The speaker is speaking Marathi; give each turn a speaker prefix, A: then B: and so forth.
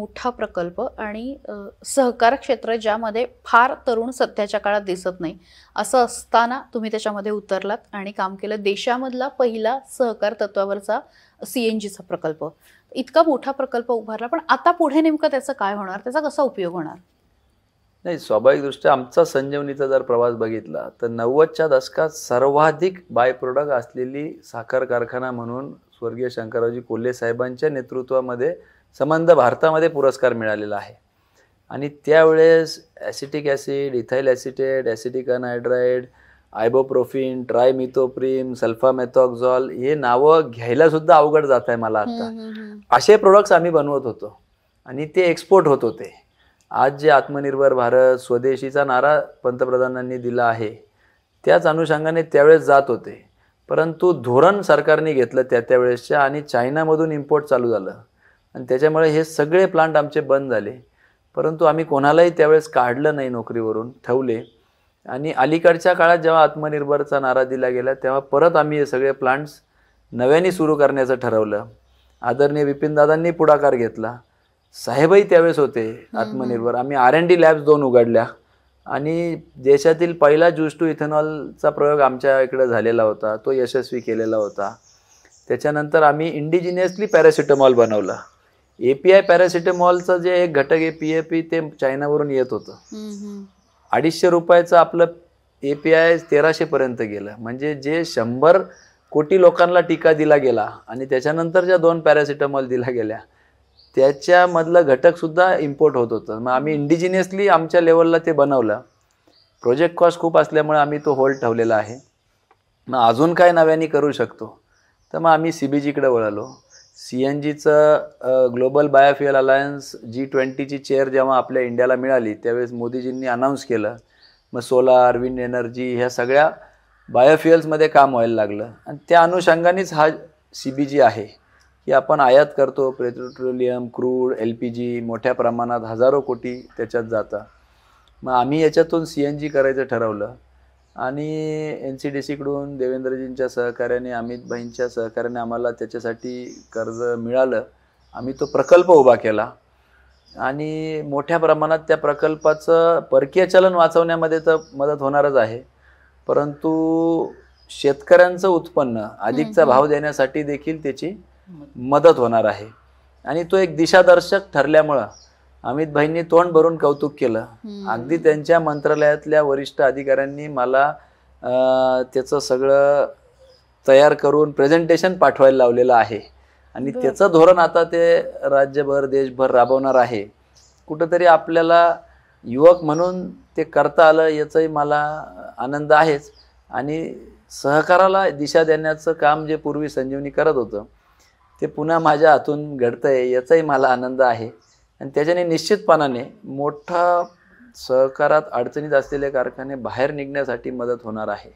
A: मोठा प्रकल्प आणि सहकार क्षेत्र ज्यामध्ये फार तरुण सध्याच्या काळात दिसत नाही असं असताना तुम्ही त्याच्यामध्ये उतरलात आणि काम केलं. देशामधला पहिला सहकार तत्वावरचा सीएनजीचा प्रकल्प. इतका मोठा प्रकल्प उभारला, पण आता पुढे नेमकं त्याचं काय होणार, त्याचा कसा उपयोग होणार?
B: नाही, स्वाभाविकदृष्ट्या आमचा संजीवनीचा जर प्रवास बघितला तर 90च्या दशकात सर्वाधिक बाय प्रोडक्ट असलेली साखर कारखाना म्हणून स्वर्गीय शंकररावजी कोल्हे साहेबांच्या नेतृत्वामध्ये संबंध भारतामध्ये पुरस्कार मिळालेला आहे. आणि त्यावेळेस acetic acid, ethyl acetate, acetic anhydride, ibuprofen, trimethoprim, sulfamethoxazole हे नावं घ्यायला सुद्धा अवघड जात आहे मला आता. असे प्रोडक्ट्स आम्ही बनवत होतो आणि ते एक्सपोर्ट होत होते. आज जे आत्मनिर्भर भारत, स्वदेशीचा नारा पंतप्रधानांनी दिला आहे, त्याच अनुषंगाने त्यावेळेस जात होते. परंतु धोरण सरकारने घेतलं त्यावेळेसच्या आणि चायनामधून इम्पोर्ट चालू झालं आणि त्याच्यामुळे हे सगळे प्लांट आमचे बंद झाले. परंतु आम्ही कोणालाही त्यावेळेस काढलं नाही, नोकरीवरून ठेवले. आणि अलीकडच्या काळात जेव्हा आत्मनिर्भरचा नारा दिला गेला तेव्हा परत आम्ही हे सगळे प्लांट्स नव्याने सुरू करण्याचं ठरवलं. आदरणीय विपिनदादांनी पुढाकार घेतला. साहेबही त्यावेळेस होते आत्मनिर्भर. आम्ही R&D लॅब्स 2 उघडल्या आणि देशातील पहिला ज्यूस टू इथेनॉलचा प्रयोग आमच्या इकडे झालेला होता, तो यशस्वी केलेला होता. त्याच्यानंतर आम्ही इंडिजिनियसली पॅरासिटामॉल बनवलं. API पॅरासिटामॉलचं जे एक घटक आहे PAP, ते चायनावरून येत होतं. 250 रुपयाचं आपलं API 1300 पर्यंत गेलं. म्हणजे जे 100 कोटी लोकांना टीका दिला गेला आणि त्याच्यानंतर ज्या 2 पॅरासिटामॉल दिल्या गेल्या त्याच्यामधलं घटकसुद्धा इम्पोर्ट होत होतं. मग आम्ही इंडिजिनियसली आमच्या लेवलला ते बनवलं. प्रोजेक्ट कॉस्ट खूप असल्यामुळे आम्ही तो होल्ड ठेवलेला आहे. मग अजून काय नव्याने करू शकतो, तर मग आम्ही CBGकडे वळलो. CNGचं ग्लोबल बायोफ्युएल अलायन्स G20ची चेअर जेव्हा आपल्या इंडियाला मिळाली त्यावेळेस मोदीजींनी अनाऊन्स केलं. मग सोलार, विंड एनर्जी ह्या सगळ्या बायोफ्युएल्समध्ये काम व्हायला लागलं आणि त्या अनुषंगानेच हा CBG आहे की आपण आयात करतो पेट्रोलियम, क्रूड, LPG मोठ्या प्रमाणात, हजारो कोटी त्याच्यात जातात. मग आम्ही याच्यातून CNG करायचं ठरवलं आणि NCDCकडून देवेंद्रजींच्या सहकार्याने, अमित भाईंच्या सहकार्याने आम्हाला त्याच्यासाठी कर्ज मिळालं. आम्ही तो प्रकल्प उभा केला आणि मोठ्या प्रमाणात त्या प्रकल्पाचं परकीय चलन वाचवण्यामध्ये तर मदत होणारच आहे, परंतु शेतकऱ्यांचं उत्पन्न अधिकचा भाव देण्यासाठी देखील त्याची मदत होणार आहे. आणि तो एक दिशादर्शक ठरल्यामुळं अमित भाईंनी तोंड भरून कौतुक केलं. अगदी त्यांच्या मंत्रालयातल्या वरिष्ठ अधिकाऱ्यांनी मला त्याचं सगळं तयार करून प्रेझेंटेशन पाठवायला लावलेलं आहे आणि त्याचं धोरण आता ते राज्यभर, देशभर राबवणार आहे. कुठंतरी आपल्याला युवक म्हणून ते करता आलं याचाही मला आनंद आहेच. आणि सहकाराला दिशा देण्याचं काम जे पूर्वी संजीवनी करत होतं ते पुन्हा माझ्या हातून घडतंय याचाही मला आनंद आहे. आणि त्याच्याने निश्चितपणाने मोठा सहकारात अडचणीत असलेले कारखाने बाहेर निघण्यासाठी मदत होणार आहे.